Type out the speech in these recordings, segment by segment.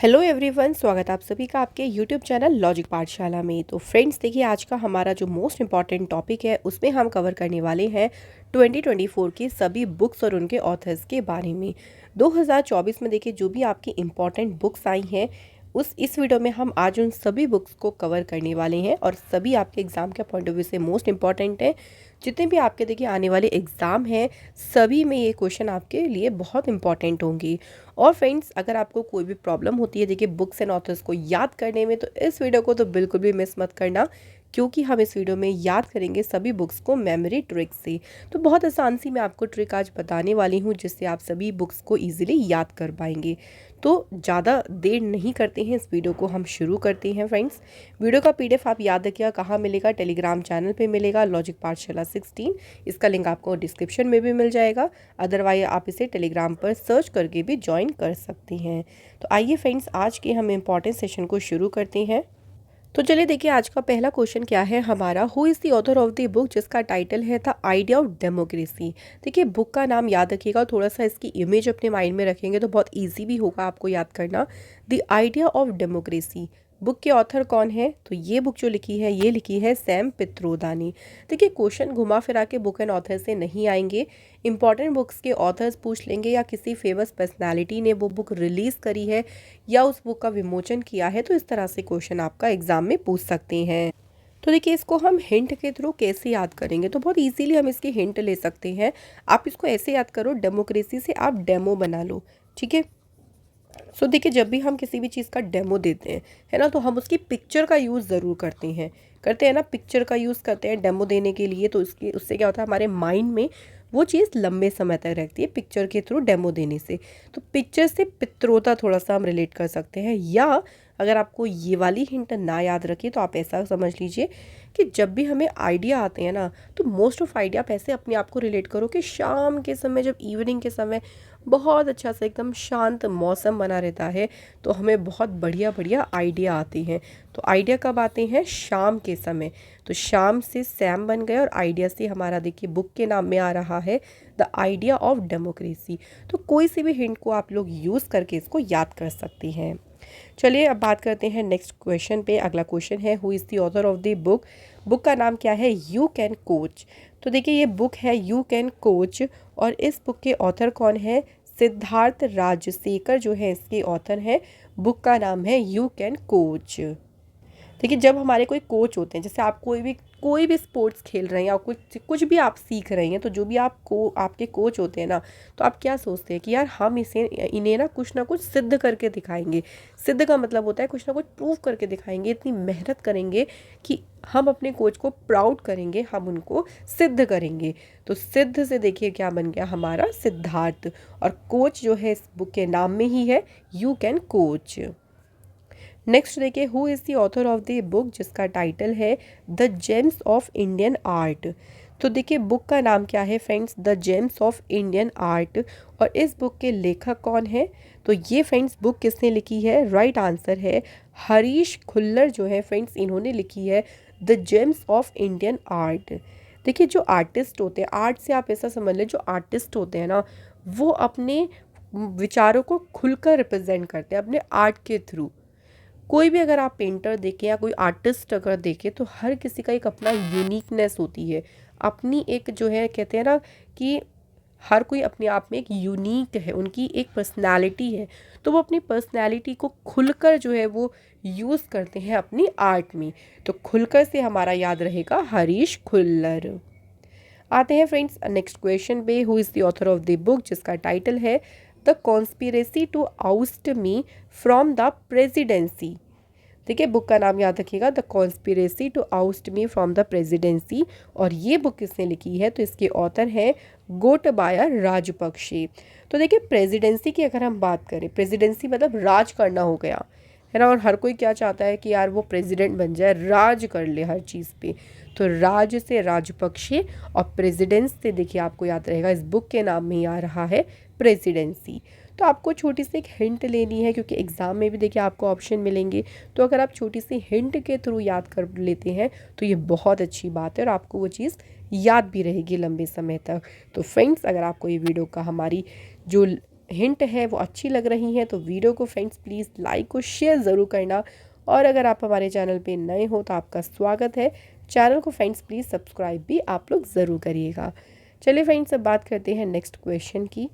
Hello everyone, स्वागत है आप सभी का आपके यूट्यूब चैनल लॉजिक पाठशाला में। तो फ्रेंड्स देखिए, आज का हमारा जो मोस्ट इम्पॉर्टेंट टॉपिक है उसमें हम कवर करने वाले हैं 2024 की सभी बुक्स और उनके ऑथर्स के बारे में। 2024 में देखिए जो भी आपकी इम्पॉर्टेंट बुक्स आई हैं इस वीडियो में हम आज उन सभी बुक्स को कवर करने वाले हैं और सभी आपके एग्ज़ाम के पॉइंट ऑफ व्यू से मोस्ट इम्पॉर्टेंट है। जितने भी आपके देखिए आने वाले एग्ज़ाम हैं सभी में ये क्वेश्चन आपके लिए बहुत इंपॉर्टेंट होंगे। और फ्रेंड्स, अगर आपको कोई भी प्रॉब्लम होती है देखिए बुक्स एंड ऑथर्स को याद करने में, तो इस वीडियो को तो बिल्कुल भी मिस मत करना, क्योंकि हम इस वीडियो में याद करेंगे सभी बुक्स को मेमोरी ट्रिक से। तो बहुत आसान सी मैं आपको ट्रिक आज बताने वाली हूँ जिससे आप सभी बुक्स को ईजिली याद कर पाएंगे। तो ज़्यादा देर नहीं करते हैं, इस वीडियो को हम शुरू करते हैं। फ्रेंड्स, वीडियो का पीडीएफ आप याद रखिएगा कहाँ मिलेगा, टेलीग्राम चैनल पे मिलेगा लॉजिक पाठशाला 16। इसका लिंक आपको डिस्क्रिप्शन में भी मिल जाएगा, अदरवाइज आप इसे टेलीग्राम पर सर्च करके भी ज्वाइन कर सकते हैं। तो आइए फ्रेंड्स, आज के हम इम्पॉर्टेंट सेशन को शुरू करते हैं। तो चलिए देखिए, आज का पहला क्वेश्चन क्या है हमारा, who is the author of the book जिसका टाइटल है द आइडिया ऑफ डेमोक्रेसी। देखिए बुक का नाम याद रखिएगा, थोड़ा सा इसकी इमेज अपने माइंड में रखेंगे तो बहुत इजी भी होगा आपको याद करना। The idea of democracy, book के ऑथर कौन है? तो ये बुक जो लिखी है ये लिखी है सैम पित्रोदा ने। देखिए क्वेश्चन घुमा फिरा के बुक एंड ऑथर से नहीं आएंगे, इंपॉर्टेंट बुक्स के ऑथर्स पूछ लेंगे या किसी फेमस पर्सनालिटी ने वो बुक रिलीज़ करी है या उस बुक का विमोचन किया है, तो इस तरह से क्वेश्चन आपका एग्जाम में पूछ सकते हैं। तो देखिए इसको हम हिंट के थ्रू कैसे याद करेंगे, तो बहुत इजीली हम इसकी हिंट ले सकते हैं। आप इसको ऐसे याद करो, डेमोक्रेसी से आप डेमो बना लो, ठीक है। सो देखिए, जब भी हम किसी भी चीज़ का डेमो देते हैं है ना, तो हम उसकी पिक्चर का यूज़ ज़रूर करते हैं ना, पिक्चर का यूज़ करते हैं डेमो देने के लिए। तो उससे क्या होता है, हमारे माइंड में वो चीज़ लंबे समय तक रहती है पिक्चर के थ्रू डेमो देने से। तो पिक्चर से पित्रोता थोड़ा सा हम रिलेट कर सकते हैं। या अगर आपको ये वाली हिंट ना याद रखी तो आप ऐसा समझ लीजिए कि जब भी हमें आइडिया आते हैं ना, तो मोस्ट ऑफ आइडिया आप ऐसे अपने आप को रिलेट करो कि शाम के समय, जब इवनिंग के समय बहुत अच्छा सा एकदम शांत मौसम बना रहता है, तो हमें बहुत बढ़िया बढ़िया आइडिया आते हैं। तो आइडिया कब आते हैं? शाम के समय। तो शाम से सैम बन गए और आइडिया से हमारा देखिए बुक के नाम में आ रहा है द आइडिया ऑफ डेमोक्रेसी। तो कोई सी भी हिंट को आप लोग यूज़ करके इसको याद कर सकते हैं। चलिए अब बात करते हैं नेक्स्ट क्वेश्चन पे। अगला क्वेश्चन है, who is the author of the book. Book का नाम क्या है? You can coach. तो देखिए ये बुक है यू कैन कोच, और इस बुक के ऑथर कौन है? सिद्धार्थ राजशेखर जो है इसके ऑथर हैं। बुक का नाम है यू कैन कोच। देखिए जब हमारे कोई कोच होते हैं, जैसे आप कोई भी स्पोर्ट्स खेल रहे हैं या कुछ कुछ भी आप सीख रहे हैं, तो जो भी आपके कोच होते हैं ना, तो आप क्या सोचते हैं कि यार हम इन्हें ना कुछ सिद्ध करके दिखाएंगे। सिद्ध का मतलब होता है कुछ ना कुछ प्रूव करके दिखाएंगे, इतनी मेहनत करेंगे कि हम अपने कोच को प्राउड करेंगे, हम उनको सिद्ध करेंगे। तो सिद्ध से देखिए क्या बन गया हमारा सिद्धार्थ, और कोच जो है इस बुक के नाम में ही है, यू कैन कोच। नेक्स्ट देखिए, who is the author of the book जिसका टाइटल है the James of Indian art. तो देखिए बुक का नाम क्या है friends? The James of Indian art. और इस बुक के लेखक कौन है? तो ये फ्रेंड्स बुक किसने लिखी है? राइट आंसर है हरीश खुल्लर जो है फ्रेंड्स, इन्होंने लिखी है the James of Indian art. देखिए जो आर्टिस्ट होते हैं, आर्ट से आप ऐसा समझ लें, जो आर्टिस्ट होते हैं ना, वो अपने विचारों को खुलकर रिप्रेजेंट करते हैं अपने आर्ट के थ्रू। कोई भी अगर आप पेंटर देखें या कोई आर्टिस्ट अगर देखें, तो हर किसी का एक अपना यूनिकनेस होती है, अपनी एक जो है कहते हैं ना कि हर कोई अपने आप में एक यूनिक है, उनकी एक पर्सनालिटी है। तो वो अपनी पर्सनालिटी को खुलकर जो है वो यूज़ करते हैं अपनी आर्ट में। तो खुलकर से हमारा याद रहेगा हरीश खुल्लर। आते हैं फ्रेंड्स नेक्स्ट क्वेश्चन पे, who is the author of the book जिसका टाइटल है the conspiracy to oust me from the presidency. देखिए बुक का नाम याद रखिएगा, the conspiracy to oust me from the presidency. और ये बुक किसने लिखी है? तो इसके ऑथर हैं गोटबाया राजपक्षे। तो देखिए प्रेसिडेंसी की अगर हम बात करें, प्रेसिडेंसी मतलब राज करना हो गया, है ना। और हर कोई क्या चाहता है कि यार वो प्रेसिडेंट बन जाए, राज कर ले हर चीज़ पे। तो राज से राजपक्षे, और प्रेसिडेंस से देखिए आपको याद रहेगा इस बुक के नाम में ही आ रहा है प्रेसिडेंसी। तो आपको छोटी सी एक हिंट लेनी है, क्योंकि एग्ज़ाम में भी देखिए आपको ऑप्शन मिलेंगे। तो अगर आप छोटी सी हिंट के थ्रू याद कर लेते हैं तो ये बहुत अच्छी बात है, और आपको वो चीज़ याद भी रहेगी लंबे समय तक। तो फ्रेंड्स, अगर आपको ये वीडियो का हमारी जो हिंट है वो अच्छी लग रही हैं तो वीडियो को फ्रेंड्स प्लीज़ लाइक और शेयर ज़रूर करना। और अगर आप हमारे चैनल पे नए हो तो आपका स्वागत है। चैनल को फ्रेंड्स प्लीज़ सब्सक्राइब भी आप लोग ज़रूर करिएगा। चलिए फ्रेंड्स, अब बात करते हैं नेक्स्ट क्वेश्चन की।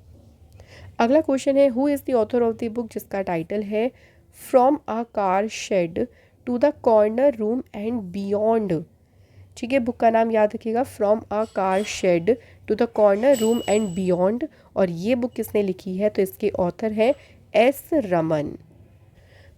अगला क्वेश्चन है, who is the author of the book, जिसका टाइटल है from a car shed to the corner room and beyond. ठीक है, बुक का नाम याद रखिएगा, from a car shed to the corner room and beyond. और ये बुक किसने लिखी है, तो इसके ऑथर है एस रमन।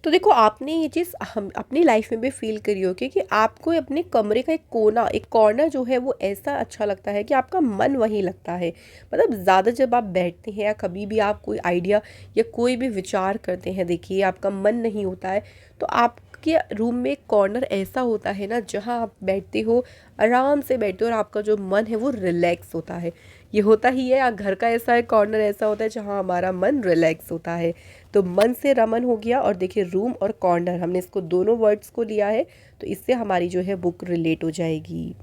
तो देखो, आपने ये चीज़ हम अपनी लाइफ में भी फील करी होगी कि आपको अपने कमरे का एक कोना, एक कॉर्नर जो है वो ऐसा अच्छा लगता है कि आपका मन वहीं लगता है। मतलब ज़्यादा जब आप बैठते हैं या कभी भी आप कोई आइडिया या कोई भी विचार करते हैं, देखिए आपका मन नहीं होता है, तो आपके रूम में एक कॉर्नर ऐसा होता है ना जहाँ आप बैठते हो, आराम से बैठते हो और आपका जो मन है वो रिलैक्स होता है। ये होता ही है, या घर का ऐसा है कॉर्नर ऐसा होता है जहाँ हमारा मन रिलैक्स होता है। तो मन से रमन हो गया, और देखिए रूम और कॉर्नर हमने इसको दोनों वर्ड्स को लिया है, तो इससे हमारी जो है बुक रिलेट हो जाएगी।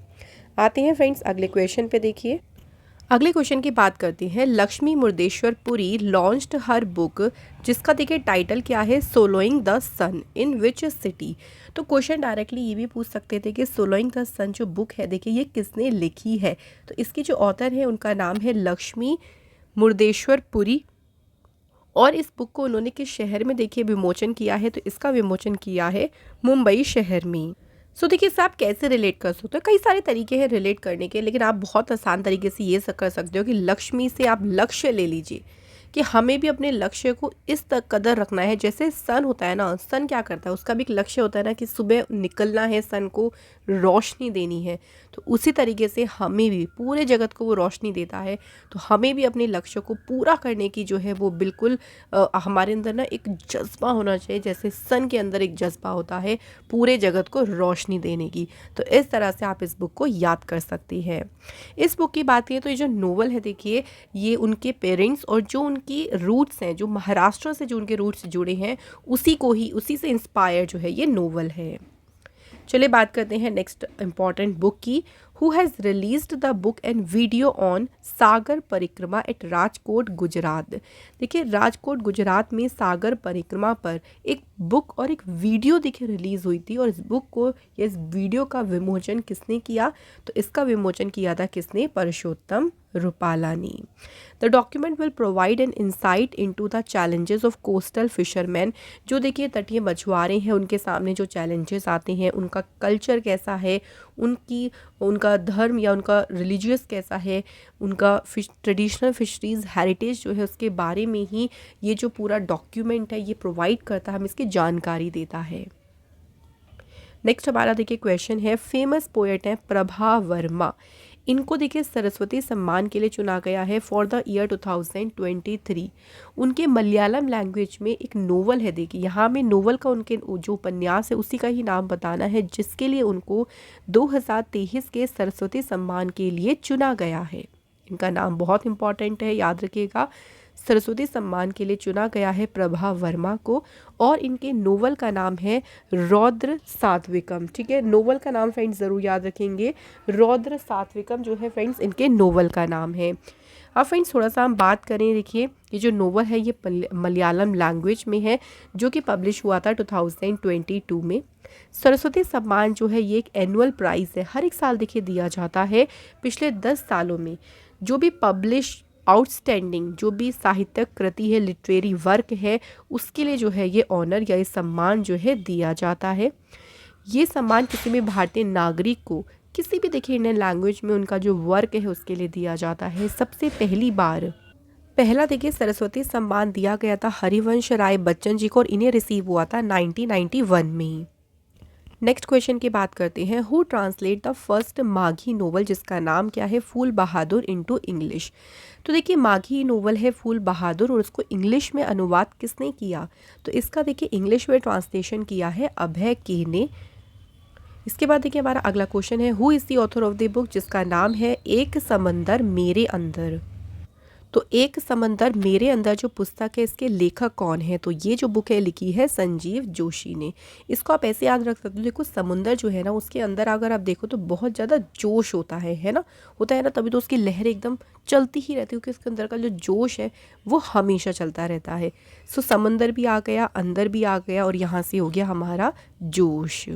आते हैं फ्रेंड्स अगले क्वेश्चन पे। देखिए अगले क्वेश्चन की बात करते हैं। Lakshmi Murdeshwar Puri launched her book, जिसका देखिए टाइटल क्या है, swallowing the sun, in which city. तो क्वेश्चन डायरेक्टली ये भी पूछ सकते थे कि सोलोइंग द सन जो बुक है, देखिए ये किसने लिखी है। तो इसकी जो ऑथर है उनका नाम है लक्ष्मी मुर्देश्वर पुरी, और इस बुक को उन्होंने किस शहर में देखिए विमोचन किया है, तो इसका विमोचन किया है मुंबई शहर में। सो देखिए इससे आप कैसे रिलेट कर सकते हो, कई सारे तरीके हैं रिलेट करने के, लेकिन आप बहुत आसान तरीके से ये कर सकते हो कि लक्ष्मी से आप लक्ष्य ले लीजिए कि हमें भी अपने लक्ष्य को इस तक कदर रखना है। जैसे सन होता है ना, सन क्या करता है, उसका भी एक लक्ष्य होता है ना कि सुबह निकलना है, सन को रोशनी देनी है। तो उसी तरीके से हमें भी पूरे जगत को वो रोशनी देता है, तो हमें भी अपने लक्ष्य को पूरा करने की जो है वो बिल्कुल हमारे अंदर ना एक जज्बा होना चाहिए, जैसे सन के अंदर एक जज्बा होता है पूरे जगत को रोशनी देने की। तो इस तरह से आप इस बुक को याद कर सकती है। इस बुक की बात करें तो ये जो नोवेल है, देखिए ये उनके पेरेंट्स और जो उनकी रूट्स हैं, जो महाराष्ट्र से जो उनके रूट्स जुड़े हैं, उसी से इंस्पायर जो है ये नोवेल है। चलिए बात करते हैं नेक्स्ट इम्पॉर्टेंट बुक की। Who has released the book and video on Sagar Parikrama at Rajkot Gujarat. देखिए राजकोट गुजरात में सागर परिक्रमा पर एक बुक और एक वीडियो देखिए रिलीज़ हुई थी, और इस बुक को या इस वीडियो का विमोचन किसने किया, तो इसका विमोचन किया था किसने, परशोत्तम रूपाला ने। The document will provide an insight into the challenges of coastal fisherman. जो देखिए तटीय मछुआरे हैं, उनके सामने जो चैलेंजेस आते हैं, उनका कल्चर कैसा है, उनका धर्म या उनका रिलीजियस कैसा है, उनका ट्रेडिशनल फिशरीज़ हेरिटेज जो है उसके बारे में ही ये जो पूरा डॉक्यूमेंट है ये प्रोवाइड करता है, हमें इसकी जानकारी देता है। नेक्स्ट हमारा देखिए क्वेश्चन है, फेमस पोएट हैं प्रभा वर्मा, इनको देखिए सरस्वती सम्मान के लिए चुना गया है फॉर द ईयर 2023। उनके मलयालम लैंग्वेज में एक नोवेल है, देखिए यहाँ में नोवेल का उनके जो उपन्यास है उसी का ही नाम बताना है, जिसके लिए उनको 2023 के सरस्वती सम्मान के लिए चुना गया है। इनका नाम बहुत इंपॉर्टेंट है, याद रखिएगा। सरस्वती सम्मान के लिए चुना गया है प्रभा वर्मा को, और इनके नोवेल का नाम है रौद्र सात्विकम। ठीक है, नोवेल का नाम फ्रेंड्स ज़रूर याद रखेंगे, रौद्र सात्विकम जो है फ्रेंड्स इनके नोवेल का नाम है। अब फ्रेंड्स थोड़ा सा हम बात करें, देखिए ये जो नोवेल है ये मलयालम लैंग्वेज में है, जो कि पब्लिश हुआ था 2022 में। सरस्वती सम्मान जो है ये एक एनुअल प्राइज़ है, हर एक साल देखिए दिया जाता है। पिछले 10 सालों में जो भी पब्लिश आउटस्टैंडिंग जो भी साहित्यिक कृति है, लिटरेरी वर्क है, उसके लिए जो है ये ऑनर या ये सम्मान जो है दिया जाता है। ये सम्मान किसी भी भारतीय नागरिक को किसी भी देखिए इंडियन लैंग्वेज में उनका जो वर्क है उसके लिए दिया जाता है। सबसे पहला देखिए सरस्वती सम्मान दिया गया था हरिवंश राय बच्चन जी को, और इन्हें रिसीव हुआ था 1991 में। नेक्स्ट क्वेश्चन की बात करते हैं, who translate the first Maghi novel, जिसका नाम क्या है, फूल बहादुर इनटू इंग्लिश। तो देखिए माघी नोवेल है फूल बहादुर, और उसको इंग्लिश में अनुवाद किसने किया, तो इसका देखिए इंग्लिश में ट्रांसलेशन किया है अभय के ने। इसके बाद देखिए हमारा अगला क्वेश्चन है, who is the author of the book, जिसका नाम है एक समंदर मेरे अंदर। तो एक समंदर मेरे अंदर जो पुस्तक है, इसके लेखक कौन है? तो ये जो बुक है लिखी है संजीव जोशी ने। इसको आप ऐसे याद रख सकते हो, देखो समुंदर जो है ना, उसके अंदर अगर आप देखो तो बहुत ज़्यादा जोश होता है ना, होता है ना, तभी तो उसकी लहरें एकदम चलती ही रहती है, क्योंकि उसके अंदर का जो जोश है वो हमेशा चलता रहता है। सो समंदर भी आ गया, अंदर भी आ गया, और यहाँ से हो गया हमारा जोश।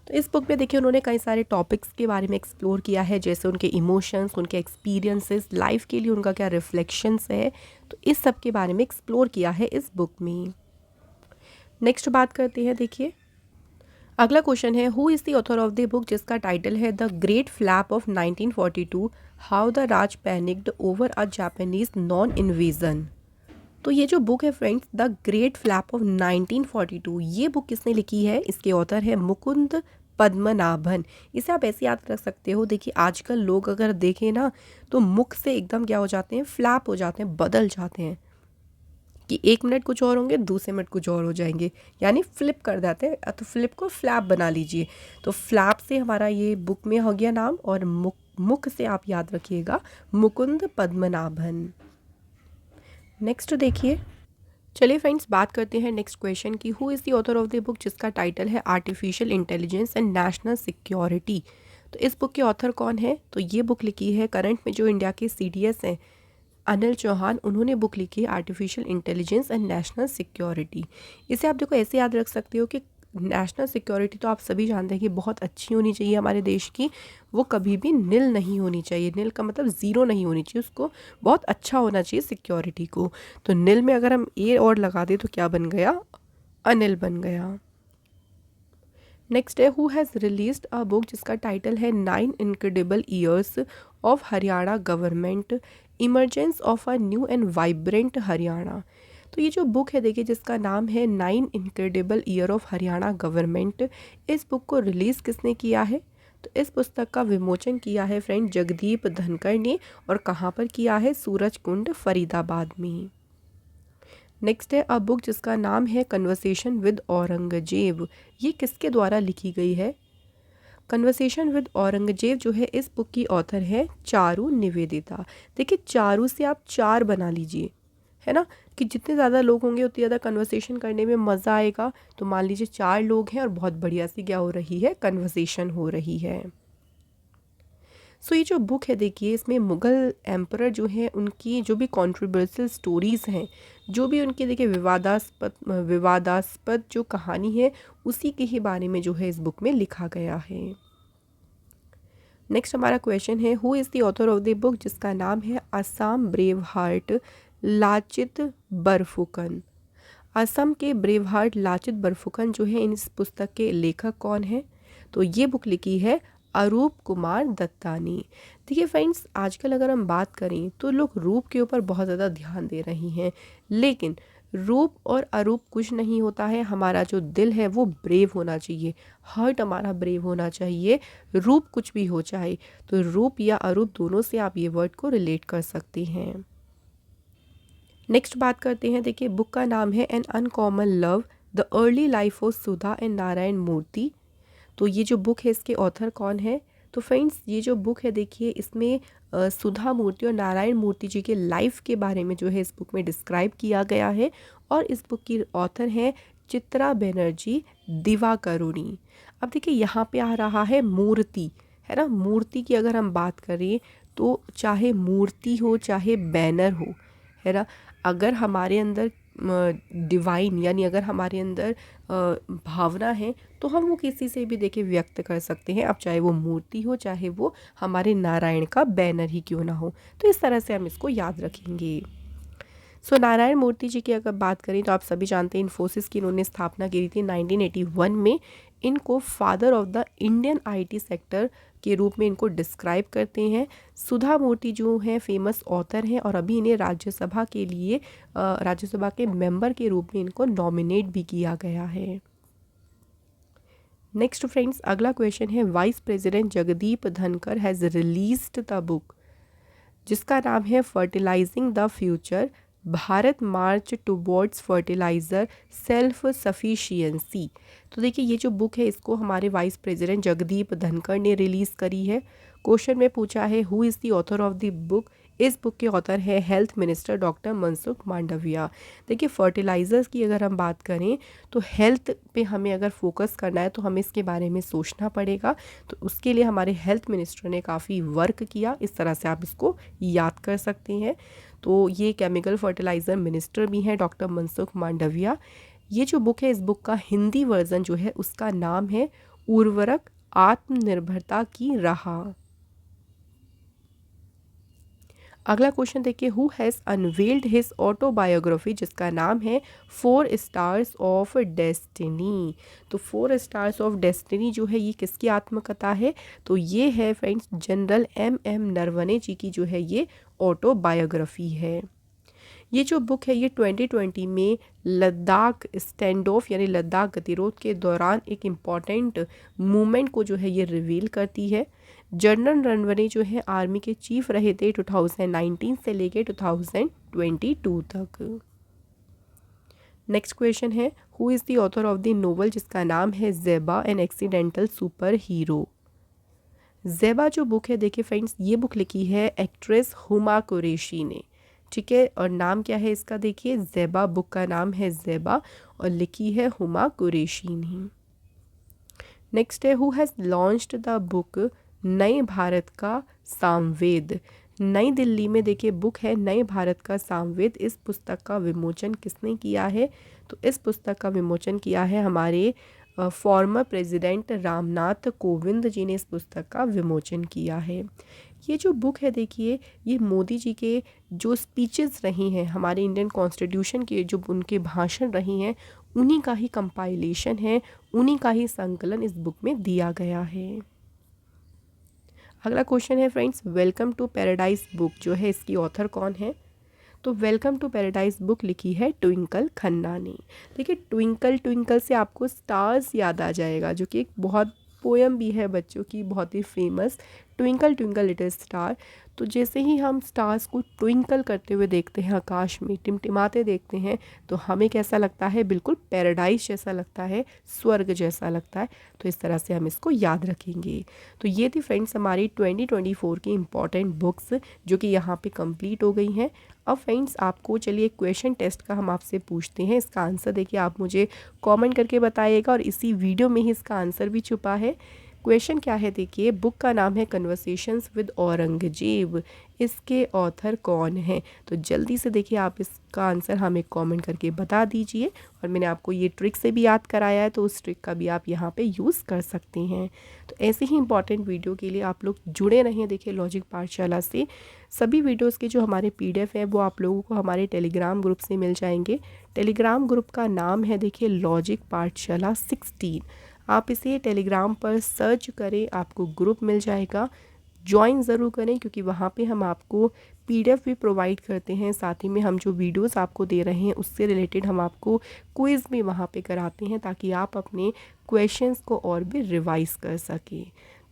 तो इस बुक में देखिए उन्होंने कई सारे टॉपिक्स के बारे में एक्सप्लोर किया है, जैसे उनके इमोशंस, उनके एक्सपीरियंसेस, लाइफ के लिए उनका क्या रिफ्लेक्शंस है, तो इस सब के बारे में एक्सप्लोर किया है इस बुक में। नेक्स्ट बात करते हैं, देखिए अगला क्वेश्चन है, who is the author of the book, जिसका टाइटल है the great flap of 1942, how the Raj panicked over a Japanese non invasion. तो ये जो बुक है friends, the great flap of 1942, ये बुक किसने लिखी है? इसके ऑथर है मुकुंद पद्मनाभन। इसे आप ऐसे याद रख सकते हो, देखिए आजकल लोग अगर देखें ना तो मुख से एकदम क्या हो जाते हैं, फ्लैप हो जाते हैं, बदल जाते हैं, कि एक मिनट कुछ और होंगे, दूसरे मिनट कुछ और हो जाएंगे, यानी फ्लिप कर देते हैं। तो फ्लिप को फ्लैप बना लीजिए। तो फ्लैप से हमारा ये बुक में हो गया नाम, और मुख से आप याद रखिएगा मुकुंद पद्मनाभन। नेक्स्ट देखिए, चलिए फ्रेंड्स बात करते हैं नेक्स्ट क्वेश्चन की, who is the author of the book, जिसका टाइटल है artificial intelligence and national security. तो इस बुक के ऑथर कौन है? तो ये बुक लिखी है करंट में जो इंडिया के CDS हैं, अनिल चौहान, उन्होंने बुक लिखी है artificial intelligence and national security. इसे आप देखो ऐसे याद रख सकते हो कि नेशनल सिक्योरिटी तो आप सभी जानते हैं कि बहुत अच्छी होनी चाहिए हमारे देश की, वो कभी भी नील नहीं होनी चाहिए। नील का मतलब ज़ीरो नहीं होनी चाहिए, उसको बहुत अच्छा होना चाहिए सिक्योरिटी को। तो नील में अगर हम ए और लगा दें तो क्या बन गया? अनिल बन गया। नेक्स्ट है, who has released a book, जिसका टाइटल है 9 incredible years of Haryana government, emergence of a new and vibrant Haryana. तो ये जो बुक है देखिए, जिसका नाम है 9 incredible year of Haryana government, इस बुक को रिलीज़ किसने किया है? तो इस पुस्तक का विमोचन किया है फ्रेंड जगदीप धनखड़ ने, और कहाँ पर किया है? सूरज कुंड फरीदाबाद में। नेक्स्ट है अ बुक, जिसका नाम है कन्वर्सेशन विद औरंगजेब, ये किसके द्वारा लिखी गई है? कन्वर्सेशन विद औरंगजेब जो है, इस बुक की ऑथर है चारू निवेदिता। देखिए चारू से आप चार बना लीजिए, है ना, कि जितने ज़्यादा लोग होंगे उतनी ज़्यादा कन्वर्सेशन करने में मज़ा आएगा। तो मान लीजिए 4 लोग हैं और बहुत बढ़िया सी क्या हो रही है? कन्वर्सेशन हो रही है। सो ये जो बुक है देखिए, इसमें मुग़ल एम्परर जो है उनकी जो भी कॉन्ट्रोवर्शियल स्टोरीज़ हैं, जो भी उनकी देखिए विवादास्पद जो कहानी है, उसी के ही बारे में जो है इस बुक में लिखा गया है। नेक्स्ट हमारा क्वेश्चन है, who is the author of the book, जिसका नाम है असम ब्रेव हार्ट लाचित बरफुकन। असम के ब्रेव हार्ट लाचित बरफुकन जो है, इस पुस्तक के लेखक कौन है? तो ये बुक लिखी है अरूप कुमार दत्तानी। देखिए फ्रेंड्स, आजकल अगर हम बात करें तो लोग रूप के ऊपर बहुत ज़्यादा ध्यान दे रहे हैं, लेकिन रूप और अरूप कुछ नहीं होता है। हमारा जो दिल है वो ब्रेव होना चाहिए, हार्ट हमारा ब्रेव होना चाहिए। रूप कुछ भी हो चाहे, तो रूप या अरूप दोनों से आप ये वर्ड को रिलेट कर सकते हैं। नेक्स्ट बात करते हैं, देखिए बुक का नाम है an uncommon love the early life of Sudha and Narayan Murthy. तो ये जो बुक है इसके ऑथर कौन है? तो फ्रेंड्स ये जो बुक है देखिए, इसमें सुधा मूर्ति और नारायण मूर्ति जी के लाइफ के बारे में जो है इस बुक में डिस्क्राइब किया गया है, और इस बुक की ऑथर है चित्रा बनर्जी दिवाकरुणी। अब देखिए यहाँ पे आ रहा है मूर्ति, है ना। मूर्ति की अगर हम बात करें तो चाहे मूर्ति हो चाहे बैनर हो, है ना, अगर हमारे अंदर डिवाइन यानी अगर हमारे अंदर भावना है तो हम वो किसी से भी देखिए व्यक्त कर सकते हैं। अब चाहे वो मूर्ति हो चाहे वो हमारे नारायण का बैनर ही क्यों ना हो, तो इस तरह से हम इसको याद रखेंगे। सो नारायण मूर्ति जी की अगर बात करें तो आप सभी जानते हैं इन्फोसिस की इन्होंने स्थापना की थी 1981 में। इनको father of the Indian IT sector के रूप में इनको डिस्क्राइब करते हैं। सुधा मूर्ति जो हैं फेमस ऑथर हैं, और अभी इन्हें राज्यसभा के लिए राज्यसभा के मेंबर के रूप में इनको नॉमिनेट भी किया गया है। नेक्स्ट फ्रेंड्स, अगला क्वेश्चन है, vice president Jagdeep Dhankhar has released the book, जिसका नाम है fertilising the future Bharat March towards fertiliser self sufficiency. तो देखिए ये जो बुक है इसको हमारे वाइस प्रेसिडेंट जगदीप धनखड़ ने रिलीज़ करी है। क्वेश्चन में पूछा है who is the author of the book. इस बुक के ऑथर है health minister doctor Mansukh Mandaviya. देखिए फर्टिलाइज़र्स की अगर हम बात करें तो हेल्थ पे हमें अगर फोकस करना है तो हमें इसके बारे में सोचना पड़ेगा। तो उसके लिए हमारे हेल्थ मिनिस्टर ने काफ़ी वर्क किया, इस तरह से आप इसको याद कर सकते हैं। तो ये केमिकल फर्टिलाइज़र मिनिस्टर भी हैं डॉक्टर मनसुख मांडविया। ये जो बुक है, इस बुक का हिंदी वर्जन जो है उसका नाम है उर्वरक आत्मनिर्भरता की राह। अगला क्वेश्चन देखिए who has unveiled his autobiography, जिसका नाम है 4 स्टार्स ऑफ डेस्टिनी। तो 4 स्टार्स ऑफ डेस्टिनी जो है ये किसकी आत्मकथा है, तो ये है फ्रेंड्स जनरल एम नरवणे जी की जो है ये ऑटोबायोग्राफी है। ये जो बुक है ये 2020 में लद्दाख स्टैंड ऑफ यानी लद्दाख गतिरोध के दौरान एक इम्पॉर्टेंट मूवमेंट को जो है ये रिवील करती है। जनरल नरवणे जो है आर्मी के चीफ रहे थे 2019 से लेके 2022 तक। नेक्स्ट क्वेश्चन है who is the author of the novel, जिसका नाम है Zeba an accidental super hero. Zeba जो बुक है देखिए फ्रेंड्स ये बुक लिखी है एक्ट्रेस हुमा कुरैशी ने, ठीक है। और नाम क्या है इसका, देखिए ज़ेबा, बुक का नाम है ज़ेबा और लिखी है हुमा कुरैशी ने। नेक्स्ट है who has launched the book नए भारत का सामवेद। नई दिल्ली में देखिए बुक है नए भारत का सामवेद। इस पुस्तक का विमोचन किसने किया है, तो इस पुस्तक का विमोचन किया है हमारे फॉर्मर प्रेसिडेंट रामनाथ कोविंद जी ने इस पुस्तक का विमोचन किया है। ये जो बुक है देखिए ये मोदी जी के जो स्पीचेस रही हैं हमारे इंडियन कॉन्स्टिट्यूशन के, जो उनके भाषण रही हैं उन्हीं का ही कंपाइलेशन है, उन्हीं का ही संकलन इस बुक में दिया गया है। अगला क्वेश्चन है friends welcome to paradise book जो है इसकी ऑथर कौन है, तो वेलकम टू पैराडाइज बुक लिखी है ट्विंकल खन्ना ने। देखिए ट्विंकल ट्विंकल से आपको स्टार्स याद आ जाएगा, जो कि एक बहुत पोयम भी है बच्चों की, बहुत ही famous, twinkle twinkle little star. तो जैसे ही हम स्टार्स को ट्विंकल करते हुए देखते हैं, आकाश में टिमटिमाते देखते हैं, तो हमें कैसा लगता है, बिल्कुल पैराडाइज जैसा लगता है, स्वर्ग जैसा लगता है। तो इस तरह से हम इसको याद रखेंगे। तो ये थी फ्रेंड्स हमारी 2024 की इम्पॉर्टेंट बुक्स जो कि यहाँ पे कंप्लीट हो गई हैं। अब फ्रेंड्स आपको चलिए क्वेश्चन टेस्ट का हम आपसे पूछते हैं। इसका आंसर देखिए आप मुझे कमेंट करके बताइएगा और इसी वीडियो में ही इसका आंसर भी छुपा है। क्वेश्चन क्या है देखिए, बुक का नाम है कन्वर्सेशंस विद औरंगजेब, इसके ऑथर कौन है। तो जल्दी से देखिए आप इसका आंसर हमें कमेंट करके बता दीजिए। और मैंने आपको ये ट्रिक से भी याद कराया है, तो उस ट्रिक का भी आप यहाँ पे यूज़ कर सकते हैं। तो ऐसे ही इंपॉर्टेंट वीडियो के लिए आप लोग जुड़े रहें देखिए लॉजिक पाठशाला से। सभी वीडियोज़ के जो हमारे PDF हैं वो आप लोगों को हमारे टेलीग्राम ग्रुप से मिल जाएंगे। टेलीग्राम ग्रुप का नाम है देखिए लॉजिक पाठशाला 16। आप इसे टेलीग्राम पर सर्च करें, आपको ग्रुप मिल जाएगा। ज्वाइन ज़रूर करें क्योंकि वहाँ पे हम आपको PDF भी प्रोवाइड करते हैं, साथ ही में हम जो वीडियोस आपको दे रहे हैं उससे रिलेटेड हम आपको क्विज़ भी वहाँ पे कराते हैं ताकि आप अपने क्वेश्चंस को और भी रिवाइज कर सकें।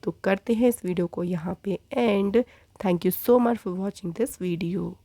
तो करते हैं इस वीडियो को यहाँ पे and. Thank you so much for watching this video.